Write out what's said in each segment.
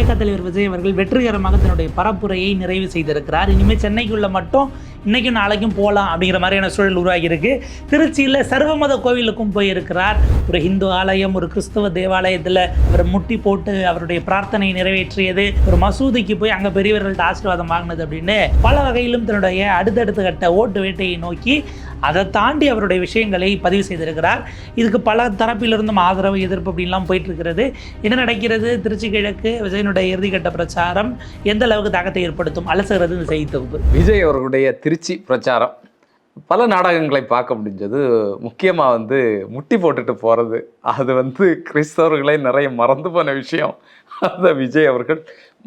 தாவேகா தலைவர் விஜய் அவர்கள் வெற்றிகரமாக தன்னுடைய பரப்புரையை நிறைவு செய்திருக்கிறார். இனிமேல் சென்னைக்குள்ள மட்டும் இன்னைக்கும் நாளைக்கும் போகலாம் அப்படிங்கிற மாதிரியான சூழல் உருவாகியிருக்கு. திருச்சியில் சர்வமத கோவிலுக்கும் போயிருக்கிறார். ஒரு ஹிந்து ஆலயம், ஒரு கிறிஸ்தவ தேவாலயத்தில் அவர் முட்டி போட்டு அவருடைய பிரார்த்தனை நிறைவேற்றியது, ஒரு மசூதிக்கு போய் அங்கே பெரியவர்கள்ட்ட ஆசீர்வாதம் வாங்கினது அப்படின்னு பல வகையிலும் தன்னுடைய அடுத்தடுத்த கட்ட ஓட்டு வேட்டையை நோக்கி அதை தாண்டி அவருடைய விஷயங்களை பதிவு செய்திருக்கிறார். இதுக்கு பல தரப்பிலிருந்தும் ஆதரவு, எதிர்ப்பு அப்படின்லாம் போயிட்டு இருக்கிறது. என்ன நடக்கிறது? திருச்சி கிழக்கு விஜயனுடைய இறுதிக்கட்ட பிரச்சாரம் எந்த அளவுக்கு தாக்கத்தை ஏற்படுத்தும் அலசுகிறது இந்த செய்தி தொகுப்பு. விஜய் அவர்களுடைய திருச்சி பிரச்சாரம் பல நாடகங்களை பார்க்க முடிஞ்சது. முக்கியமாக முட்டி போட்டுட்டு போகிறது, அது கிறிஸ்தவர்களை நிறைய மறந்து போன விஷயம். அந்த விஜய் அவர்கள்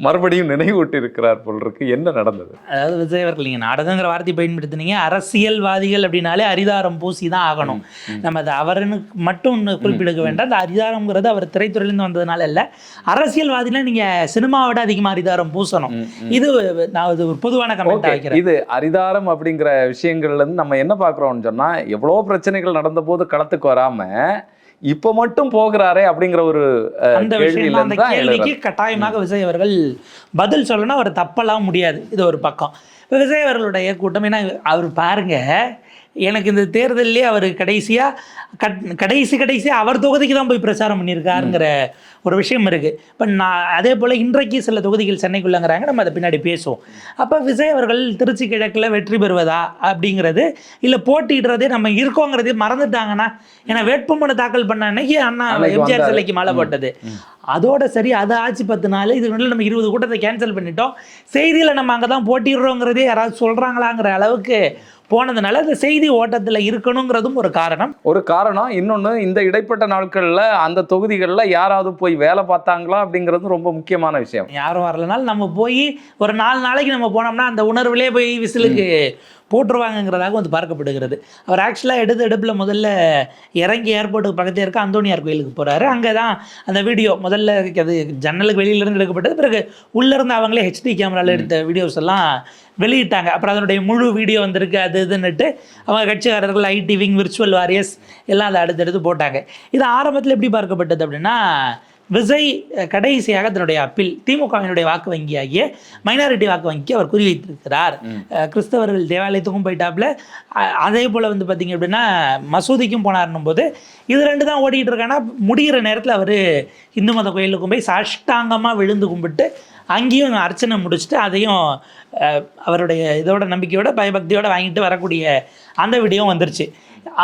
மறுபடியும் நினைவூட்டி இருக்கிறார் போல் இருக்கு. என்ன நடந்தது? அதாவது விஜய் அவர்கள், நீங்கள் நாடகங்கிற வார்த்தை பயன்படுத்தினீங்க. அரசியல்வாதிகள் அப்படின்னாலே அரிதாரம் பூசி தான் ஆகணும். நம்ம அதை அவருக்கு மட்டும் குறிப்பிடுக்க வேண்டாம். அந்த அரிதாரம்ங்கிறது அவர் திரைத்துறையிலேருந்து வந்ததுனால இல்லை, அரசியல்வாதினா நீங்கள் சினிமாவோட அதிகமாக அரிதாரம் பூசணும். இது நான் இது ஒரு பொதுவான கமெண்ட் வைக்கிறேன். இது அரிதாரம் அப்படிங்கிற விஷயங்கள்லேருந்து நம்ம என்ன பார்க்குறோம்னு சொன்னால், எவ்வளோ பிரச்சனைகள் நடந்த போது களத்துக்கு வராமல் இப்போ மட்டும் போகிறாரே அப்படிங்கிற ஒரு அந்த விஷயம், அந்த கேள்விக்கு கட்டாயமாக விஜய் அவர்கள் பதில் சொல்லணும். அவர் தப்பெல்லாம் முடியாது. இது ஒரு பக்கம். இப்போ விஜய் அவர்களுடைய கூட்டம், ஏன்னா அவர் பாருங்க, எனக்கு இந்த தேர்தலே அவர் கடைசியாக அவர் தொகுதிக்கு தான் போய் பிரச்சாரம் பண்ணியிருக்காருங்கிற ஒரு விஷயம் இருக்குது. இப்போ நான் அதே போல் இன்றைக்கு சில தொகுதிகள் சென்னைக்குள்ளங்கிறாங்க, நம்ம அதை பின்னாடி பேசுவோம். அப்போ விஜய் அவர்கள் திருச்சி கிழக்கில் வெற்றி பெறுவதா அப்படிங்கிறது, இல்லை போட்டிடுறதே நம்ம இருக்கோங்கிறதே மறந்துட்டாங்கன்னா, ஏன்னா வேட்புமனு தாக்கல் பண்ண அன்னைக்கு அண்ணா எம்ஜிஆர் சிலைக்கு மாலை போட்டது அதோட சரி. அது ஆச்சு 10 நாள். இது நம்ம 20 கூட்டத்தை கேன்சல் பண்ணிட்டோம். செய்தியில் நம்ம அங்கே தான் போட்டிடுறோங்கிறதே யாராவது சொல்கிறாங்களாங்கிற அளவுக்கு போனதுனால இந்த செய்தி ஓட்டத்தில் இருக்கணுங்கிறதும் ஒரு காரணம். இன்னொன்று, இந்த இடைப்பட்ட நாட்களில் அந்த தொகுதிகளில் யாராவது போய் வேலை பார்த்தாங்களா அப்படிங்கிறது ரொம்ப முக்கியமான விஷயம். யாரும் வரலனாலும் நம்ம போய் ஒரு 4 நாளைக்கு நம்ம போனோம்னா அந்த உணர்வுலேயே போய் விசிலுக்கு போட்டுருவாங்கங்கிறதாக பார்க்கப்படுகிறது. அவர் ஆக்சுவலாக எடுப்பில் முதல்ல இறங்கி ஏர்போர்ட்டுக்கு பக்கத்தில் இருக்க அந்தோனியார் கோயிலுக்கு போகிறாரு. அங்கே தான் அந்த வீடியோ முதல்ல அது ஜன்னலுக்கு வெளியிலேருந்து எடுக்கப்பட்டது. பிறகு உள்ளேருந்து அவங்களே ஹெச்டி கேமராவில் எடுத்த வீடியோஸ் எல்லாம் வெளியிட்டாங்க. அப்புறம் அதனுடைய முழு வீடியோ வந்திருக்கு. அது இதுன்னுட்டு அவங்க கட்சிக்காரர்கள், ஐடி விங், விர்ச்சுவல் வாரியர்ஸ் எல்லாம் அதை அடுத்தடுத்து போட்டாங்க. இது ஆரம்பத்தில் எப்படி பார்க்கப்பட்டது அப்படின்னா, விஜய் கடைசியாக தன்னுடைய அப்பீல் திமுகவினுடைய வாக்கு வங்கியாகிய மைனாரிட்டி வாக்கு வங்கிக்கு அவர் குறிவைத்திருக்கிறார். கிறிஸ்தவர்கள் தேவாலயத்துக்கும் போயிட்டாப்புல, அதே போல் பார்த்திங்க அப்படின்னா மசூதிக்கும் போனார்னும் போது இது 2 தான் ஓடிக்கிட்டு இருக்காங்கன்னா, முடிகிற நேரத்தில் அவர் இந்து மத கோயிலுக்கும் போய் சாஷ்டாங்கமாக விழுந்து கும்பிட்டு அங்கேயும் அர்ச்சனை முடிச்சுட்டு அதையும் அவருடைய இதோட நம்பிக்கையோட பயபக்தியோடு வாங்கிட்டு வரக்கூடிய அந்த வீடியோ வந்துருச்சு.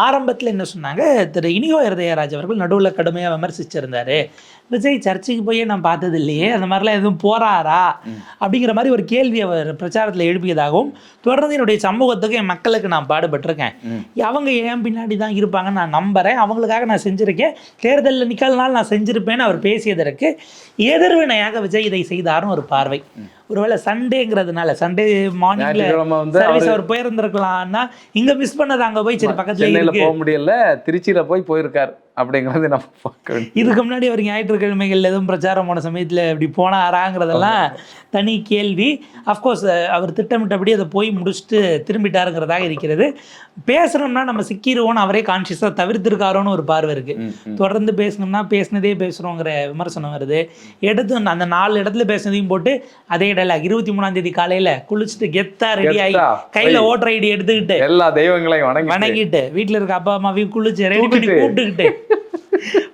ஆரம்பத்தில் என்ன சொன்னாங்க, திரு இனிகோ இருதயராஜ் அவர்கள் நடுவில் கடுமையாக விமர்சிச்சிருந்தார். விஜய் சர்ச்சுக்கு போய் நான் பார்த்தது இல்லையே, அந்த மாதிரிலாம் எதுவும் போகிறாரா அப்படிங்கிற மாதிரி ஒரு கேள்வி அவர் பிரச்சாரத்தில் எழுப்பியதாகவும், தொடர்ந்து என்னுடைய சமூகத்துக்கு, என் மக்களுக்கு நான் பாடுபட்டிருக்கேன், அவங்க ஏன் பின்னாடி தான் இருப்பாங்கன்னு நான் நம்புகிறேன், அவங்களுக்காக நான் செஞ்சுருக்கேன், தேர்தலில் நிக்கல்னாலும் நான் செஞ்சுருப்பேன்னு அவர் பேசியதற்கு எதிர்வினையாக விஜய் இதை செய்தாரும் ஒரு பார்வை. ஒருவேளை சண்டேங்கிறதுனால சண்டே மார்னிங்ல சர்வீஸ் அவர் போயிருந்திருக்கலாம்னா, இங்கே மிஸ் பண்ணது அங்கே போய் சரி பக்கத்துல போக முடியல, திருச்சியில் போயிருக்காரு அப்படிங்கிறது நம்ம பார்க்க. இதுக்கு முன்னாடி அவர் ஞாயிற்றுக்கிழமைகள் எதுவும் பிரச்சாரம் போன சமயத்தில் இப்படி போனாராங்கிறதெல்லாம் தனி கேள்வி. அஃப்கோர்ஸ் அவர் திட்டமிட்டபடி அதை போய் முடிச்சுட்டு திரும்பிட்டாருங்கிறதாக இருக்கிறது. பேசணும்னா நம்ம சிக்கிடுவோன்னு அவரே கான்ஷியஸாக தவிர்த்திருக்காரோன்னு ஒரு பார்வை இருக்குது. தொடர்ந்து பேசணும்னா பேசினதே பேசுகிறோங்கிற விமர்சனம் வருது. எடுத்து அந்த 4 இடத்துல பேசினதையும் போட்டு அதே டைலாக் 23ஆம் தேதி காலையில் குளிச்சுட்டு கெத்தா ரெடி ஆகி கையில் ஓட்டர் ஐடி எடுத்துக்கிட்டு எல்லா தெய்வங்களையும் வணங்கிட்டு வீட்டில் இருக்க அப்பா அம்மாவையும் குளிச்சு ரெடி பண்ணி கூப்பிட்டுக்கிட்டு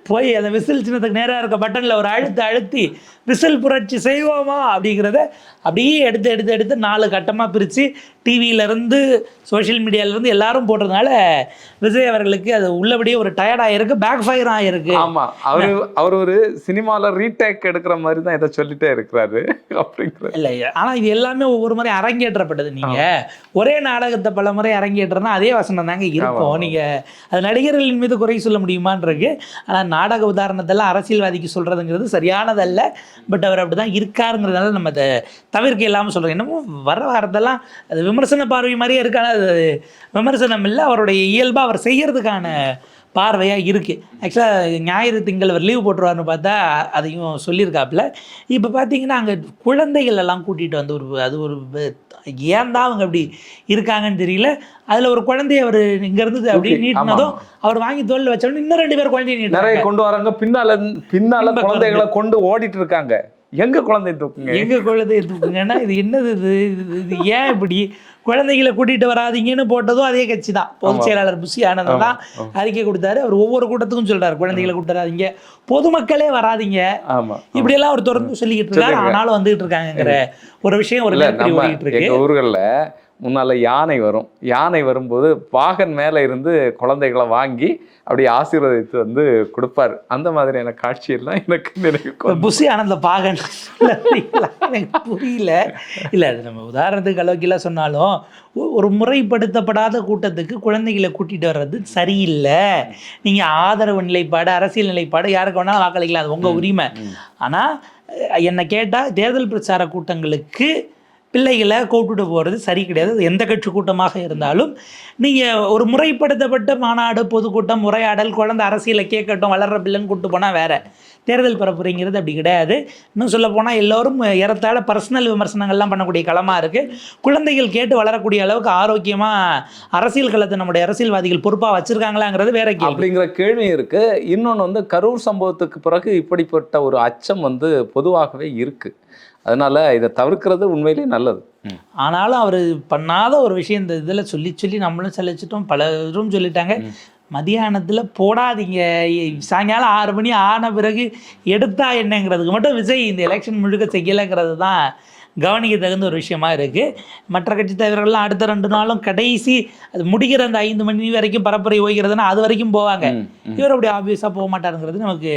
போய் அந்த விசில் சின்னத்துக்கு நேராக இருக்க பட்டனில் ஒரு அழுத்தி விசில் புரட்சி செய்வோமா அப்படிங்கிறத அப்படியே எடுத்து 4 கட்டமாக பிரித்து டிவியிலேருந்து சோஷியல் மீடியாவிலேருந்து எல்லாரும் போடுறதுனால விஜய் அவர்களுக்கு அது உள்ளபடியே ஒரு டயர்டாக இருக்குது, பேக் ஃபயர் ஆகிருக்கு. ஆமாம், அவர் ஒரு சினிமாவில் ரீடேக் எடுக்கிற மாதிரி தான் இதை சொல்லிட்டே இருக்கிறாரு அப்படிங்கிற. இல்லை, ஆனால் இது எல்லாமே ஒவ்வொரு முறை அரங்கேற்றப்பட்டது. நீங்கள் ஒரே நாடகத்தை பல முறை அரங்கேற்றனா அதே வசனம் தாங்க இருக்கும். நீங்கள் அது நடிகர்களின் மீது குறை சொல்ல முடியுமான்றது. ஆனால் நாடக உதாரணத்தெல்லாம் அரசியல்வாதிக்கு சொல்கிறதுங்கிறது சரியானதல்ல. பட் அவர் அப்படி தான் இருக்காருங்கிறதுனால நம்ம அதை தவிர்க்க இல்லாமல் சொல்கிறோம். என்னமோ வர வாரத்தெல்லாம் அது விமர்சன பார்வை மாதிரியே இருக்கு. ஆனால் அது விமர்சனம் இல்லை, அவருடைய இயல்பாக அவர் செய்கிறதுக்கான பார்வையாக இருக்குது. ஆக்சுவலாக ஞாயிறு திங்கள் அவர் லீவ் போட்டுருவார்னு பார்த்தா அதையும் சொல்லியிருக்காப்புல. இப்போ பார்த்தீங்கன்னா அங்கே குழந்தைகள் எல்லாம் கூட்டிகிட்டு வந்து அது ஒரு ஏன் தான் அவங்க அப்படி இருக்காங்கன்னு தெரியல. அதில் ஒரு குழந்தைய அவர் இங்கேருந்து அப்படி நீட்டினதும் அவர் வாங்கி தோல்ல வச்சோன்னு இன்னும் 2 பேர் குழந்தைய நீட்டு நிறைய கொண்டு வராங்க. பின்னால் குழந்தைகளை கொண்டு ஓடிட்டு இருக்காங்க. எங்க குழந்தை தூக்குங்க, எங்க குழந்தைய தூக்குங்கன்னா இது என்னது இது ஏன் இப்படி குழந்தைகளை கூட்டிகிட்டு வராதிங்கன்னு போட்டதும் அதே கட்சி தான். பொதுச் செயலாளர் புஷி ஆனந்த் தான் அறிக்கை கொடுத்தாரு. அவர் ஒவ்வொரு கூட்டத்துக்கும் சொல்றாரு குழந்தைகளை கூப்பிட்டு வராதிங்க, பொதுமக்களே வராதிங்க, இப்படியெல்லாம் அவர் தொடர்ந்து சொல்லிக்கிட்டு இருக்காரு. ஆனாலும் வந்துகிட்டு இருக்காங்கிற ஒரு விஷயம் ஒரு ஓடிட்டு இருக்கு. எங்க ஊர்கள்ல முன்னால யானை வரும்போது பாகன் மேல இருந்து குழந்தைகளை வாங்கி அப்படி ஆசீர்வதித்து வந்து கொடுப்பாரு. அந்த மாதிரியான காட்சியெல்லாம் எனக்கு நினைவு. புஷி ஆனந்த பாகன் எனக்கு புரியல. இல்லை, அது நம்ம உதாரணத்துக்கு அளவுக்கெல்லாம் சொன்னாலும் ஒரு முறைப்படுத்தப்படாத கூட்டத்துக்கு குழந்தைகளை கூட்டிகிட்டு வர்றது சரியில்லை. நீங்கள் ஆதரவு நிலைப்பாடு, அரசியல் நிலைப்பாடு யாருக்கு வேணாலும் வாக்களிக்கலாம், அது உங்கள் உரிமை. ஆனால் என்னை கேட்டால் தேர்தல் பிரச்சார கூட்டங்களுக்கு பிள்ளைகளை கூப்பிட்டு போகிறது சரி கிடையாது. எந்த கட்சி கூட்டமாக இருந்தாலும் நீங்கள் ஒரு முறைப்படுத்தப்பட்ட மாநாடு, பொதுக்கூட்டம், உரையாடல், குழந்தை அரசியலை கேட்கட்டும், வளர்கிற பிள்ளைன்னு கூப்பிட்டு போனால் வேறு. தேர்தல் பரப்புரைங்கிறது அப்படி கிடையாது. இன்னும் சொல்ல போனால் எல்லோரும் ஏறத்தாழ பர்சனல் விமர்சனங்கள்லாம் பண்ணக்கூடிய களமாக இருக்குது. குழந்தைகள் கேட்டு வளரக்கூடிய அளவுக்கு ஆரோக்கியமாக அரசியல் களத்தை நம்முடைய அரசியல்வாதிகள் பொறுப்பாக வச்சுருக்காங்களாங்கிறது வேற கேள்வி. அப்படிங்கிற கேள்வி இருக்குது. இன்னொன்று வந்து கரூர் சம்பவத்துக்கு பிறகு இப்படிப்பட்ட ஒரு அச்சம் வந்து பொதுவாகவே இருக்குது. அதனால இதை தவிர்க்கிறது உண்மையிலேயே நல்லது. ஆனாலும் அவர் பண்ணாத ஒரு விஷயம் இந்த இதில் சொல்லி நம்மளும் சலிச்சிட்டோம், பலரும் சொல்லிட்டாங்க. மதியானத்தில் போடாதீங்க, சாயங்காலம் 6 மணி ஆன பிறகு எடுத்தா என்னங்கிறதுக்கு மட்டும் விஜய் இந்த எலெக்ஷன் முழுக்க செய்யலைங்கிறது தான் கவனிக்க தகுந்த ஒரு விஷயமா இருக்குது. மற்ற கட்சி தலைவர்கள்லாம் அடுத்த 2 நாளும் கடைசி அது முடிகிற அந்த 5 மணி வரைக்கும் பரப்புரை ஓய்கிறதுனா அது வரைக்கும் போவாங்க. இவர் அப்படி ஆப்வியஸாக போக மாட்டாருங்கிறது நமக்கு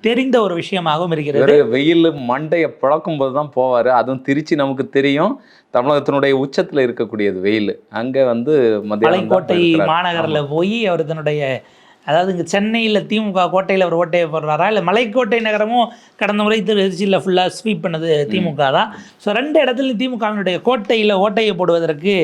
தெரிந்த ஒரு விஷயமாகவும் இருக்கிறது. வெயில் மண்டையை பிளக்கும் போது தான் போவார். அதுவும் திருச்சி நமக்கு தெரியும், தமிழகத்தினுடைய உச்சத்தில் இருக்கக்கூடியது வெயில். அங்கே வந்து மலைக்கோட்டை மாநகரில் போய் அவர் தன்னுடைய, அதாவது இங்கே சென்னையில் திமுக கோட்டையில் அவர் ஓட்டையை போடுறாரா, இல்லை மலைக்கோட்டை நகரமும் கடந்த முறை திருச்சியில் ஃபுல்லாக ஸ்வீப் பண்ணது திமுக தான். ஸோ 2 இடத்துலையும் திமுகவினுடைய கோட்டையில் ஓட்டையை போடுவதற்கு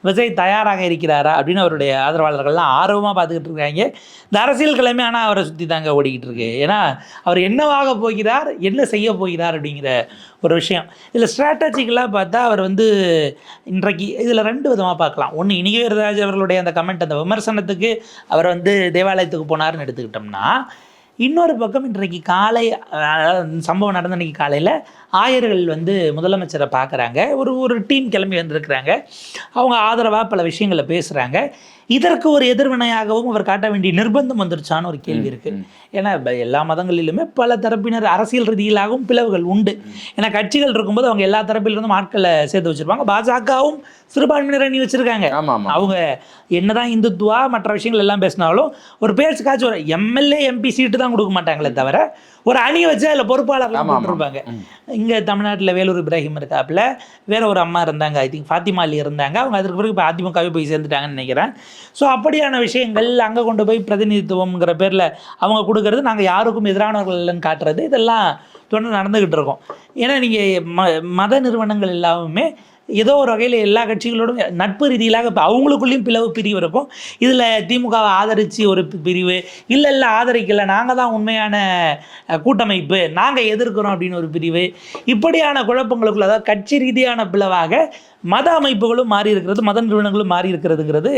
விஜய் தயாராக இருக்கிறாரா அப்படின்னு அவருடைய ஆதரவாளர்கள்லாம் ஆர்வமாக பார்த்துக்கிட்டு இருக்காங்க. இந்த அரசியல் கிழமை ஆனால் அவரை சுற்றி தாங்க ஓடிக்கிட்டு இருக்கு. ஏன்னா அவர் என்னவாக போகிறார், என்ன செய்ய போகிறார் அப்படிங்கிற ஒரு விஷயம். இதில் ஸ்ட்ராட்டஜிக்கலாக பார்த்தா அவர் வந்து இன்றைக்கு இதில் 2 விதமாக பார்க்கலாம். ஒன்று, இனிய வீரராஜ் அவர்களுடைய அந்த கமெண்ட், அந்த விமர்சனத்துக்கு அவர் வந்து தேவாலயத்துக்கு போனார்னு எடுத்துக்கிட்டோம்னா, இன்னொரு பக்கம் இன்றைக்கு காலை சம்பவம் நடந்த அன்றைக்கி காலையில் ஆயர்கள் வந்து முதலமைச்சரை பார்க்குறாங்க. ஒரு டீம் கிளம்பி வந்திருக்கிறாங்க. அவங்க ஆதரவாக பல விஷயங்களை பேசுகிறாங்க. இதற்கு ஒரு எதிர்வினையாகவும் அவர் காட்ட வேண்டிய நிர்பந்தம் வந்துருச்சான்னு ஒரு கேள்வி இருக்குது. ஏன்னா எல்லா மதங்களிலுமே பல தரப்பினர் அரசியல் ரீதியிலாகவும் பிளவுகள் உண்டு. ஏன்னா கட்சிகள் இருக்கும்போது அவங்க எல்லா தரப்பிலிருந்தும் ஆட்களை சேர்த்து வச்சுருப்பாங்க. பாஜகவும் சிறுபான்மையினர் அணி வச்சுருக்காங்க. அவங்க என்னதான் இந்துத்துவா மற்ற விஷயங்கள் எல்லாம் பேசினாலும் ஒரு பேச்சுக்காச்சும் ஒரு எம்எல்ஏ எம்பி சீட்டு தான் கொடுக்க மாட்டாங்களே தவிர ஒரு அணியை வச்சு அதில் பொறுப்பாளர்கள் போட்டிருப்பாங்க. இங்கே தமிழ்நாட்டில் வேலூர் இப்ராஹிம் இருக்காப்புல, வேற ஒரு அம்மா இருந்தாங்க, ஐ திங்க் ஃபாத்திமா அலி இருந்தாங்க. அவங்க அதுக்கு பிறகு இப்போ அதிமுகவே போய் சேர்ந்துட்டாங்கன்னு நினைக்கிறேன். ஸோ அப்படியான விஷயங்கள் அங்கே கொண்டு போய் பிரதிநிதித்துவம்ங்கிற பேரில் அவங்க கொடுக்கறது, நாங்கள் யாருக்கும் எதிரானவர்கள் இல்லைன்னு காட்டுறது, இதெல்லாம் தொடர்ந்து நடந்துக்கிட்டு இருக்கோம். ஏன்னா நீங்கள் மத நிறுவனங்கள் எல்லாமே ஏதோ ஒரு வகையில் எல்லா கட்சிகளோடும் நட்பு ரீதியிலாக இப்போ அவங்களுக்குள்ளேயும் பிரிவு இருக்கும். இதில் திமுகவை ஆதரித்து ஒரு பிரிவு, இல்லை ஆதரிக்கலை, நாங்கள் தான் உண்மையான கூட்டமைப்பு, நாங்கள் எதிர்க்கிறோம் அப்படின்னு ஒரு பிரிவு, இப்படியான குழப்பங்களுக்குள்ள, அதாவது கட்சி ரீதியான பிளவாக மத அமைப்புகளும் மாறி இருக்கிறது, மத நிறுவனங்களும் மாறி இருக்கிறதுங்கிறது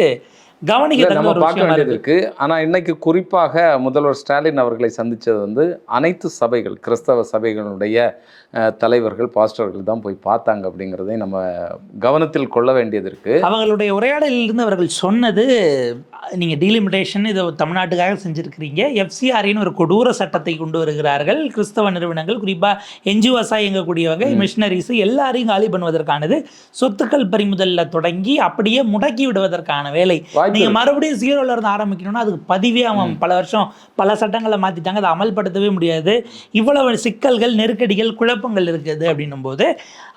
கவனிக்க நம்ம பார்க்க வேண்டியது இருக்கு. ஆனால் இன்னைக்கு குறிப்பாக முதல்வர் ஸ்டாலின் அவர்களை சந்தித்தது வந்து அனைத்து சபைகள், கிறிஸ்தவ சபைகளுடைய தலைவர்கள், பாஸ்டர்கள் தான் போய் பார்த்தாங்க அப்படிங்கிறதை நம்ம கவனத்தில் கொள்ள வேண்டியது இருக்கு. அவங்களுடைய உரையாடலிலிருந்து அவர்கள் சொன்னது, நீங்கள் டீலிமிட்டேஷன் இதை தமிழ்நாட்டுக்காக செஞ்சுருக்கிறீங்க, எஃப்சிஆர்னு ஒரு கொடூர சட்டத்தை கொண்டு வருகிறார்கள், கிறிஸ்தவ நிறுவனங்கள் குறிப்பாக என்ஜிஓஸாக இயங்கக்கூடியவங்க, மிஷினரிஸ் எல்லாரையும் காலி பண்ணுவதற்கானது, சொத்துக்கள் பறிமுதலில் தொடங்கி அப்படியே முடக்கி விடுவதற்கான வேலை. நீங்கள் மறுபடியும் 0ல இருந்து ஆரம்பிக்கணும்னா அதுக்கு பதிவே அவன் பல வருஷம் பல சட்டங்களை மாற்றிட்டாங்க, அதை அமல்படுத்தவே முடியாது. இவ்வளவு சிக்கல்கள், நெருக்கடிகள், குழப்பங்கள் இருக்குது அப்படின்னும் போது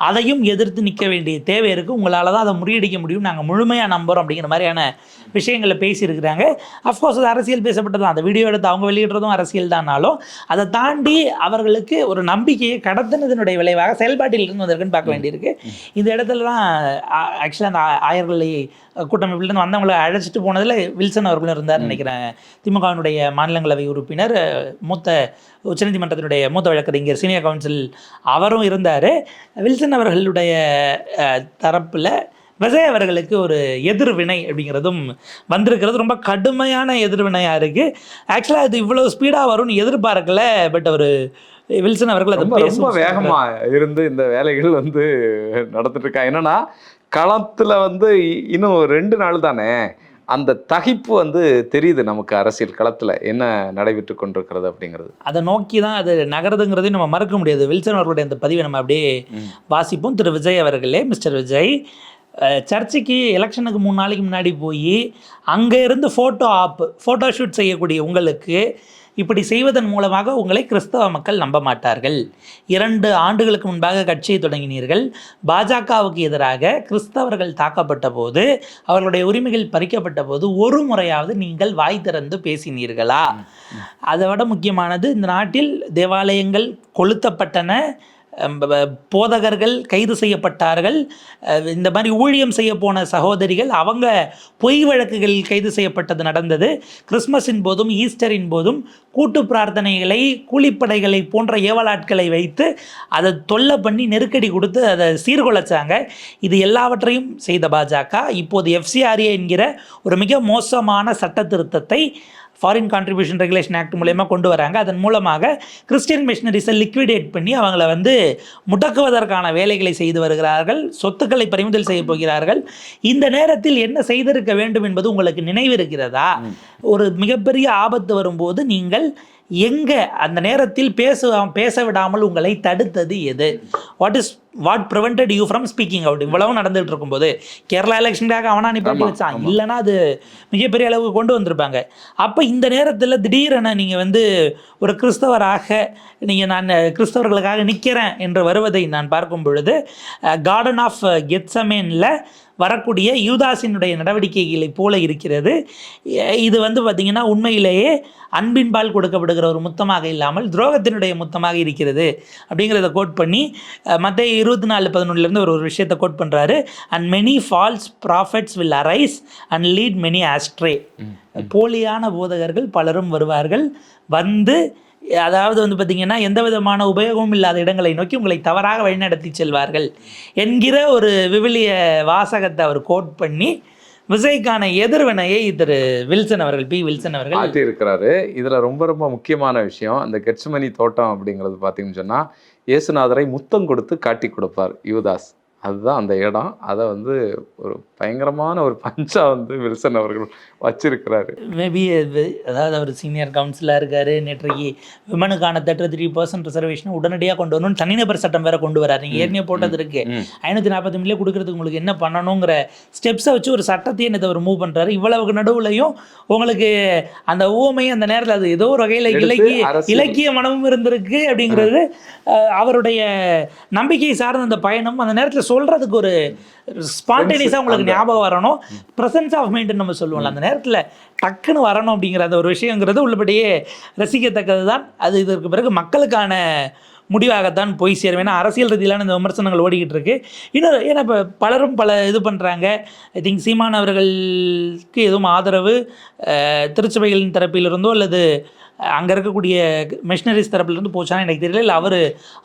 அதையும் எதிர்த்து நிற்க வேண்டிய தேவை இருக்குது. உங்களால் தான் அதை முறியடிக்க முடியும், நாங்கள் முழுமையாக நம்புகிறோம் அப்படிங்கிற மாதிரியான விஷயங்களை பேசியிருக்கிறாங்க. அஃப்கோர்ஸ் அது அரசியல் பேசப்பட்டது தான், அந்த வீடியோ எடுத்து அவங்க வெளியிடுறதும் அரசியல் தானாலும் அதை தாண்டி அவர்களுக்கு ஒரு நம்பிக்கையை கடத்தினதனுடைய விளைவாக செயல்பாட்டில் இருந்து வந்திருக்குன்னு பார்க்க வேண்டியிருக்கு. இந்த இடத்துல தான் ஆக்சுவலாக அந்த ஆயர்களை கூட்டமைப்பிலிருந்து வந்தவங்களை அழைச்சிட்டு போனதில் வில்சன் அவர்களும் இருந்தார் நினைக்கிறேன். திமுகவினுடைய மாநிலங்களவை உறுப்பினர், மூத்த உச்சநீதிமன்றத்தினுடைய மூத்த வழக்கறிஞர், சீனியர் கவுன்சில் அவரும் இருந்தார். வில்சன் அவர்களுடைய தரப்பில் விஜய் அவர்களுக்கு ஒரு எதிர்வினை அப்படிங்கிறதும் வந்திருக்கிறது. ரொம்ப கடுமையான எதிர்வினையாக இருக்குது. ஆக்சுவலாக அது இவ்வளோ ஸ்பீடாக வரும்னு எதிர்பார்க்கல. பட் அவர் வில்சன் அவர்கள் அதை ரொம்ப வேகமா இருந்து இந்த வேலைகள் வந்து நடந்துட்டு இருக்கா. என்னன்னா களத்துல வந்து இன்னும் 2 நாள் தானே, அந்த தகிப்பு வந்து தெரியுது நமக்கு அரசியல் களத்துல என்ன நடைபெற்று கொண்டிருக்கிறது அப்படிங்கிறது. அதை நோக்கி தான் அது நகருதுங்கிறதையும் நம்ம மறக்க முடியாது. வில்சன் அவர்களுடைய அந்த பதிவை நம்ம அப்படியே வாசிப்போம். திரு விஜய் அவர்களே, மிஸ்டர் விஜய் சர்ச்சைக்கு எலெக்ஷனுக்கு 3 நாளைக்கு முன்னாடி போய் அங்கே இருந்து ஃபோட்டோ ஷூட் செய்யக்கூடிய உங்களுக்கு இப்படி செய்வதன் மூலமாக உங்களை கிறிஸ்தவ மக்கள் நம்ப மாட்டார்கள். 2 ஆண்டுகளுக்கு முன்பாக கட்சியை தொடங்கினீர்கள். பாஜகவுக்கு எதிராக கிறிஸ்தவர்கள் தாக்கப்பட்ட போது, அவர்களுடைய உரிமைகள் பறிக்கப்பட்ட போது ஒரு முறையாவது நீங்கள் வாய் திறந்து பேசினீர்களா? அதை விட முக்கியமானது, இந்த நாட்டில் தேவாலயங்கள் கொளுத்தப்பட்டன, போதகர்கள் கைது செய்யப்பட்டார்கள், இந்த மாதிரி ஊழியம் செய்ய போன சகோதரிகள் அவங்க பொய் வழக்குகள் கைது செய்யப்பட்டது நடந்தது. கிறிஸ்மஸின் போதும் ஈஸ்டரின் போதும் கூட்டு பிரார்த்தனைகளை, கூலிப்படைகளை போன்ற ஏவலாட்களை வைத்து அதை தொல்லை பண்ணி நெருக்கடி கொடுத்து அதை சீர்குலைச்சாங்க. இது எல்லாவற்றையும் செய்த பாஜக இப்போது FCRA என்கிற ஒரு மிக மோசமான சட்ட திருத்தத்தை ஃபாரின் கான்ட்ரிபியூஷன் ரெகுலேஷன் ஆக்ட் மூலயமா கொண்டு வராங்க. அதன் மூலமாக கிறிஸ்டியன் மிஷனரிஸை லிக்விடேட் பண்ணி அவங்கள வந்து முடக்குவதற்கான வேலைகளை செய்து வருகிறார்கள். சொத்துக்களை பறிமுதல் செய்ய போகிறார்கள். இந்த நேரத்தில் என்ன செய்திருக்க வேண்டும் என்பது உங்களுக்கு நினைவு இருக்கிறதா? ஒரு மிகப்பெரிய ஆபத்து வரும்போது நீங்கள் எங்கே அந்த நேரத்தில் பேச விடாமல் உங்களை தடுத்தது எது? What prevented you from speaking out? இவ்வளவு நடந்துகிட்டு இருக்கும்போது கேரளா எலெக்ஷனுக்காக அவனா நிப்பாட்டி வச்சான், இல்லைன்னா அது மிகப்பெரிய அளவுக்கு கொண்டு வந்திருப்பாங்க. அப்போ இந்த நேரத்தில் திடீரென நீங்கள் வந்து ஒரு கிறிஸ்தவராக நான் கிறிஸ்தவர்களுக்காக நிற்கிறேன் என்று வருவதை நான் பார்க்கும் பொழுது, கார்டன் ஆஃப் கெத்சமேனில் வரக்கூடிய யூதாஸினுடைய நடவடிக்கைகளை போல இருக்கிறது. இது வந்து பார்த்திங்கன்னா உண்மையிலேயே அன்பின்பால் கொடுக்கப்படுகிற ஒரு முத்தமாக இல்லாமல் துரோகத்தினுடைய முத்தமாக இருக்கிறது அப்படிங்கிறத கோட் பண்ணி மத்தேயு 24:11 ஒரு விஷயத்தை கோட் பண்ணுறாரு. And many false prophets will arise and lead many astray. போலியான போதகர்கள் பலரும் வருவார்கள், வந்து அதாவது வந்து பார்த்திங்கன்னா எந்த விதமான உபயோகமும் இல்லாத இடங்களை நோக்கி உங்களை தவறாக வழிநடத்தி செல்வார்கள் என்கிற ஒரு விவிலிய வாசகத்தை அவர் கோட் பண்ணி விஜய்க்கான எதிர்வினையை திரு வில்சன் அவர்கள், வில்சன் அவர்கள் ஆற்றியிருக்கிறாரு. இதில் ரொம்ப ரொம்ப முக்கியமான விஷயம், அந்த கெட்சமனி தோட்டம் அப்படிங்கிறது பார்த்தீங்கன்னு சொன்னால் இயேசுநாதரை முத்தம் கொடுத்து காட்டி கொடுப்பார் யூதாஸ். அதுதான் அந்த இடம். அதை வந்து ஒரு பயங்கரமான ஒரு பஞ்சா வந்து வில்சன் அவர்கள் வச்சிருக்கிறாரு. மேபி அதாவது அவர் சீனியர் கவுன்சிலாக இருக்கார். நேற்றைக்கு விமனுக்கான 33% ரிசர்வேஷன் உடனடியாக கொண்டு வரணும்னு தனிநபர் சட்டம் வேறு கொண்டு வராரு. நீங்கள் ஏற்கனவே போட்டது இருக்குது, 540 மில்லியன் கொடுக்கறதுக்கு உங்களுக்கு என்ன பண்ணணுங்கிற ஸ்டெப்ஸை வச்சு ஒரு சட்டத்தையே நேற்று அவர் மூவ் பண்ணுறாரு. இவ்வளவுக்கு நடுவுலையும் உங்களுக்கு அந்த ஊமை அந்த நேரத்தில் அது ஏதோ ஒரு வகையில் இலக்கிய மனமும் இருந்திருக்கு அப்படிங்கிறது அவருடைய நம்பிக்கை சார்ந்த அந்த பயணம். அந்த நேரத்தில் சொல்கிறதுக்கு ஒரு ஸ்பான்டேனியஸாக உங்களுக்கு ஞாபகம் வரணும், ப்ரெசன்ஸ் ஆஃப் மைண்ட் நம்ம சொல்லுவோம்ல, அந்த நேரத்தில் டக்குன்னு வரணும் அப்படிங்கிற அந்த ஒரு விஷயங்கிறது உள்ளபடியே ரசிக்கத்தக்கது தான். அது இதற்கு பிறகு மக்களுக்கான முடிவாகத்தான் போய் சேரும். ஏன்னா அரசியல் ரீதியிலான இந்த விமர்சனங்கள் ஓடிக்கிட்டு இருக்கு. இன்னொரு ஏன்னா இப்போ பலரும் இது பண்ணுறாங்க. ஐ திங்க் சீமான் அவர்களுக்கு எதுவும் ஆதரவு திருச்சபைகளின் தரப்பிலிருந்தோ அல்லது அங்கே இருக்கக்கூடிய மிஷனரிஸ் தரப்புலேருந்து போச்சான்னு எனக்கு தெரியல, இல்லை அவர்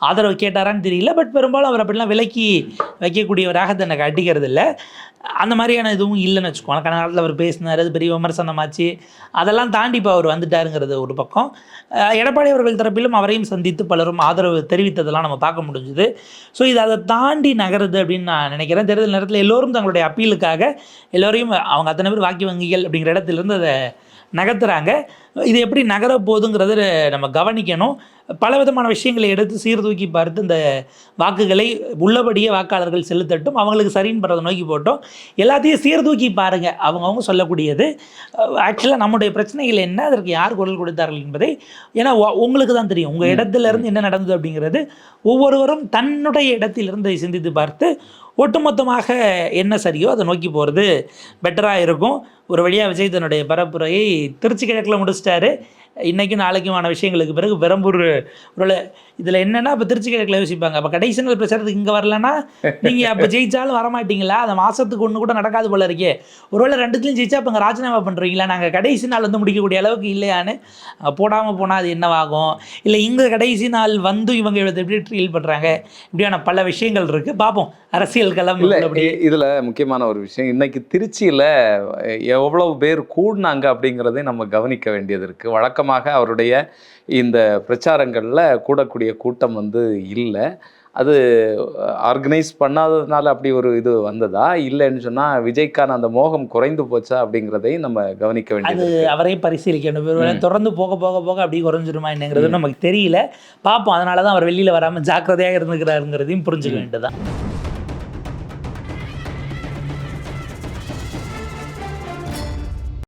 ஆதரவு கேட்டாரான்னு தெரியல. பட் பெரும்பாலும் அவர் அப்படிலாம் விலக்கி வைக்கக்கூடியவராக தன்னை காட்டிக்கிறது இல்லை. அந்த மாதிரியான எதுவும் இல்லைன்னு வச்சுக்கோங்க. கனகாலத்தில் அவர் பேசினார், அது பெரிய விமர்சனமாச்சு. அதெல்லாம் தாண்டி இப்போ அவர் வந்துட்டாருங்கிறது ஒரு பக்கம். எடப்பாடி அவர்கள் தரப்பிலும் அவரையும் சந்தித்து பலரும் ஆதரவு தெரிவித்ததெல்லாம் நம்ம பார்க்க முடிஞ்சுது. ஸோ இது அதை தாண்டி நகருது அப்படின்னு நான் நினைக்கிறேன். தேர்தல் நேரத்தில் எல்லோரும் தங்களுடைய அப்பீலுக்காக எல்லோரையும் அவங்க அத்தனை பேர் வாக்கி வங்கிகள் அப்படிங்கிற இடத்துலேருந்து அதை நகர்த்துறாங்க. இது எப்படி நகர போகுதுங்கிறத நம்ம கவனிக்கணும். பல விதமான விஷயங்களை எடுத்து சீர்தூக்கி பார்த்து இந்த வாக்குகளை உள்ளபடியே வாக்காளர்கள் செலுத்தட்டும், அவங்களுக்கு சரின்னு படுறதை நோக்கி போட்டோம். எல்லாத்தையும் சீர்தூக்கி பாருங்கள், அவங்கவுங்க சொல்லக்கூடியது. ஆக்சுவலாக நம்முடைய பிரச்சனைகள் என்ன, அதற்கு யார் குரல் கொடுத்தார்கள் என்பதை ஏன்னா உங்களுக்கு தான் தெரியும். உங்கள் இடத்துலேருந்து என்ன நடந்தது அப்படிங்கிறது ஒவ்வொருவரும் தன்னுடைய இடத்திலிருந்து சிந்தித்து பார்த்து ஒட்டுமொத்தமாக என்ன சரியோ அதை நோக்கி போகிறது பெட்டராக இருக்கும். ஒரு வழியாக விஜய் தன்னுடைய பரப்புரையை திருச்சி கிழக்கில் முடிச்சிட்டாரு. இன்றைக்கும் நாளைக்குமான விஷயங்களுக்கு பிறகு பெரம்பூர் ஒரு இதில் என்னென்னா இப்போ திருச்சி கிழக்கில் யோசிப்பாங்க, அப்போ கடைசி நாள் பிரச்சாரத்துக்கு இங்கே வரலன்னா நீங்கள் அப்போ ஜெயிச்சாலும் வரமாட்டிங்களா, அந்த மாதத்துக்கு ஒன்று கூட நடக்காது போல இருக்கே, ஒருவேளை 2த்துலையும் ஜெயிச்சா இப்போ இங்கே ராஜினாமா பண்ணுறீங்களா, நாங்கள் கடைசி நாள் வந்து முடிக்கக்கூடிய அளவுக்கு இல்லையான்னு போடாமல் போனால் அது என்னவாகும், இல்லை இங்கே கடைசி நாள் வந்து இவங்க எப்படி ட்ரீல் பண்ணுறாங்க, இப்படியான பல விஷயங்கள் இருக்குது. பார்ப்போம் அரசியல் களம். இதில் முக்கியமான ஒரு விஷயம், இன்னைக்கு திருச்சியில் எவ்வளவு பேர் கூடினாங்க அப்படிங்கிறதை நம்ம கவனிக்க வேண்டியது இருக்குது. வழக்கமாக வழக்கமாக அவருடைய இந்த பிரச்சாரங்களில் கூடக்கூடிய கூட்டம் வந்து இல்லை. அது ஆர்கனைஸ் பண்ணாததுனால அப்படி ஒரு இது வந்ததா, இல்லைன்னு சொன்னால் விஜய்க்கான அந்த மோகம் குறைந்து போச்சா அப்படிங்கிறதையும் நம்ம கவனிக்க அது வேண்டியது. அவரே பரிசீலிக்கணும். தொடர்ந்து போக போக போக அப்படி குறைஞ்சிருமா என்னங்கிறது நமக்கு தெரியல. பார்ப்போம். அதனால தான் அவர் வெளியில் வராமல் ஜாக்கிரதையாக இருந்துக்கிறாருங்கிறதையும் புரிஞ்சுக்க வேண்டியதான்.